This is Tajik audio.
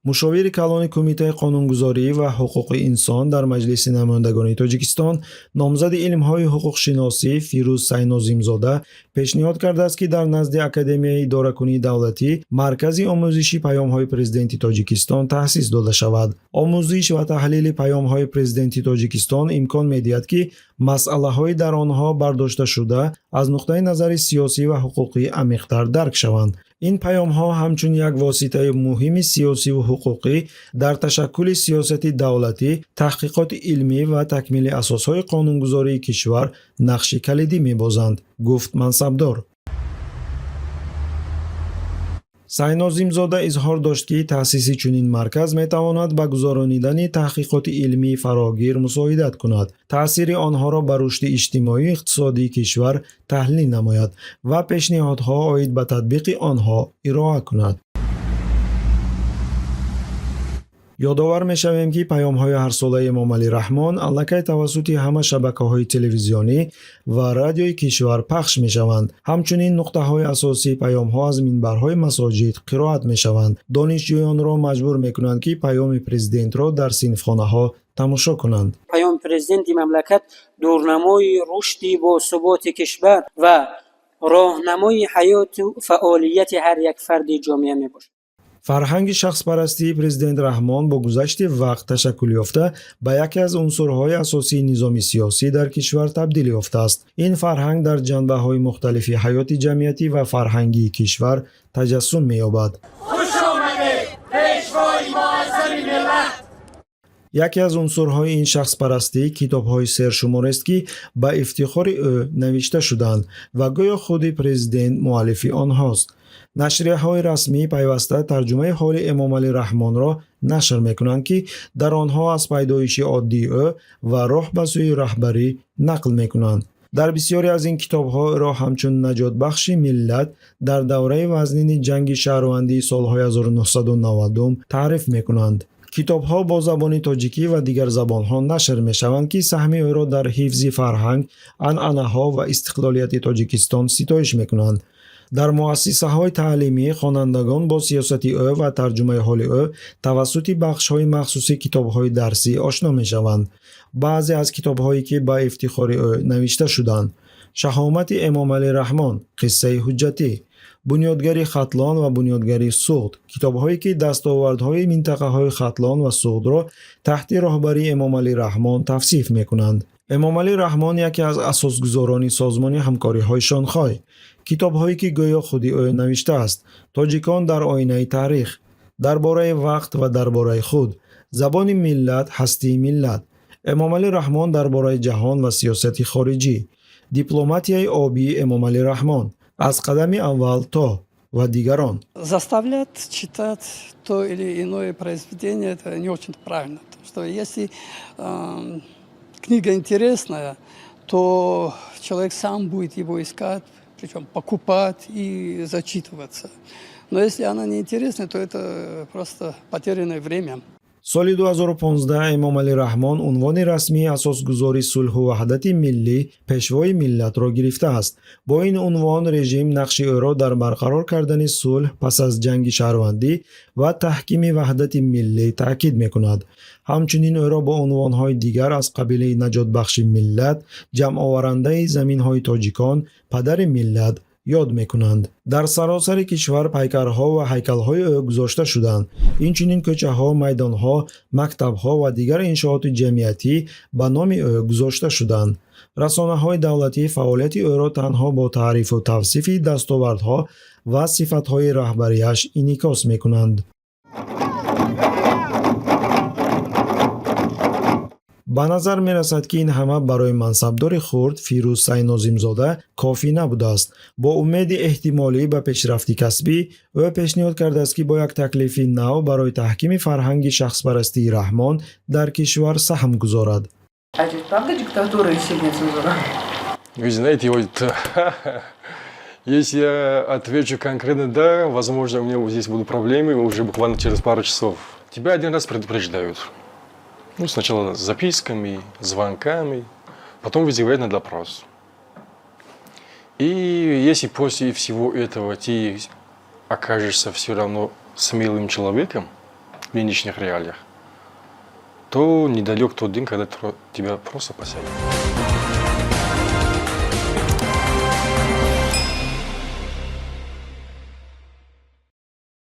мушовири калони Кумитаи қонунгузорӣ ва ҳуқуқи инсон дар Маҷлиси намояндагони Тоҷикистон номзади илмҳои ҳуқуқшиносӣ Фирӯз Сайнозимзода пешниҳод кардааст, ки дар назди Академияи идоракунии давлатӣ Маркази омӯзиши паёмҳои президенти Тоҷикистон таъсис дода шавад. Омӯзиш ва таҳлили паёмҳои президенти Тоҷикистон имкон медиҳад, ки масъалаҳои дар онҳо бардошташуда аз нуқтаи назари сиёсӣ ва ҳуқуқӣ амиқтар дарк шаванд. ин паёмҳо ҳамчун як воситаи муҳими сиёсиву ҳуқуқӣ дар ташаккули сиёсати давлатӣ, таҳқиқоти илмӣ ва такмили асосҳои қонунгузории кишвар нақши калидӣ мебозанд, гуфт мансабдор. Сайнозимзода изҳор дошт, ки таъсиси чунин марказ метавонад ба гузаронидани таҳқиқоти илмии фарогир мусоидат кунад, таъсири онҳоро ба рушди иҷтимоию иқтисодии кишвар таҳлил намояд ва пешниҳодҳо оид ба татбиқи онҳо ироа кунад. ёдовар мешавем, ки паёмҳои ҳарсолаи Эмомалӣ Раҳмон аллакай тавассути ҳама шабакаҳои телевизионӣ ва радиои кишвар пахш мешаванд. ҳамчунин нуқтаҳои асосии паёмҳо аз минбарҳои масоҷид қироат мешаванд. донишҷӯёнро маҷбур мекунанд, ки паёми президентро дар синфхонаҳо тамошо кунанд. паёми президенти мамлакат дурнамои рушди босуботи кишвар ва роҳнамои ҳаёту фаъолияти ҳар як фарди ҷомеа мебошад. фарҳанги шахспарастии президент Раҳмон бо гузашти вақт ташаккул ёфта ба яке аз унсурҳои асосии низоми сиёсӣ дар кишвар табдил ёфтааст. ин фарҳанг дар ҷанбаҳои мухталифи ҳаёти ҷамъиятӣ ва фарҳангии кишвар таҷассум меёбад. яке аз унсурҳои ин шахспарастӣ китобҳои сершуморест, ки ба ифтихори ӯ навишта шудаанд ва гӯё худи президент муаллифи онҳост. нашрияҳои расмӣ пайваста тарҷумаи ҳоли Эмомалӣ Раҳмонро нашр мекунанд, ки дар онҳо аз пайдоиши оддии ӯ ва роҳ ба сӯи раҳбарӣ нақл мекунанд. дар бисёре аз ин китобҳо ӯро ҳамчун наҷотбахши миллат дар давраи вазнини ҷанги шаҳрвандии солҳои 1990 таъриф мекунанд. китобҳо бо забони тоҷикӣ ва дигар забонҳо нашр мешаванд, ки саҳми ӯро дар ҳифзи фарҳанг, анъанаҳо ва истиқлолияти Тоҷикистон ситоиш мекунанд. дар муассисаҳои таълимӣ хонандагон бо сиёсати ӯ ва тарҷумаи ҳоли ӯ тавассути бахшҳои махсуси китобҳои дарсӣ ошно мешаванд. баъзе аз китобҳое, ки ба ифтихори ӯ навишта шуданд: шаҳомати Эмомалӣ Раҳмон, қиссаи ҳуҷҷатӣ, бунёдгари Хатлон ва бунёдгари Суғд, китобҳое, ки дастовардҳои минтақаҳои Хатлон ва Суғдро таҳти роҳбарии Эмомалӣ Раҳмон тавсиф мекунанд. Эмомалӣ Раҳмон яке аз асосгузорони созмони ҳамкориҳои Шонхой. китобҳое, ки гӯё худи ӯ навиштааст: тоҷикон дар оинаи таърих, дар бораи вақт ва дар бораи худ, забони миллат, ҳастии миллат, Эмомалӣ Раҳмон дар бораи ҷаҳон ва сиёсати хориҷӣ, дипломатияи обии Эмомалӣ Раҳмон, аз қадами аввал то ва дигарон. Заставлять читать то или иное произведение — это не очень правильно. Потому что если книга интересная, то человек сам будет его искать, причем покупать и зачитываться. Но если она не интересная, то это просто потерянное время. соли 2015 Эмомалӣ Раҳмон унвони расмии асосгузори сулҳу ваҳдати миллӣ, пешвои миллатро гирифтааст. бо ин унвон режим нақши ӯро дар барқарор кардани сулҳ пас аз ҷанги шаҳрвандӣ ва таҳкими ваҳдати миллӣ таъкид мекунад. ҳамчунин ӯро бо унвонҳои дигар аз қабили наҷотбахши миллат, ҷамъоварандаи заминҳои тоҷикон, падари миллат ёд мекунанд. дар саросари кишвар пайкарҳо ва ҳайкалҳои ӯ гузошта шуданд. инчунин кӯчаҳо, майдонҳо, мактабҳо ва дигар иншооти ҷамъиятӣ ба номи ӯ гузошта шуданд. расонаҳои давлатӣ фаъолияти ӯро танҳо бо таърифу тавсифи дастовардҳо ва сифатҳои раҳбарияш инъикос мекунанд. ба назар мерасад, ки ин ҳама барои мансабдори хурд Фирӯз Сайнозимзода кофӣ набудааст. бо умеди эҳтимолӣ ба пешрафти касбӣ, ӯ пешниҳод кардааст, ки бо як таклифи нав барои таҳкими фарҳанги шахспарастии Раҳмон дар кишвар саҳм гузорад. А ведь правда диктатура и сильная цензура? Вы знаете, вот если я отвечу конкретно «да», возможно, у меня вот здесь будут проблемы уже буквально через пару часов. Тебя один раз предупреждают. Сначала с записками, звонками, потом вызывают на допрос. И если после всего этого ты окажешься все равно смелым человеком, в нынешних реалиях, то недалек тот день, когда тебя просто посадят.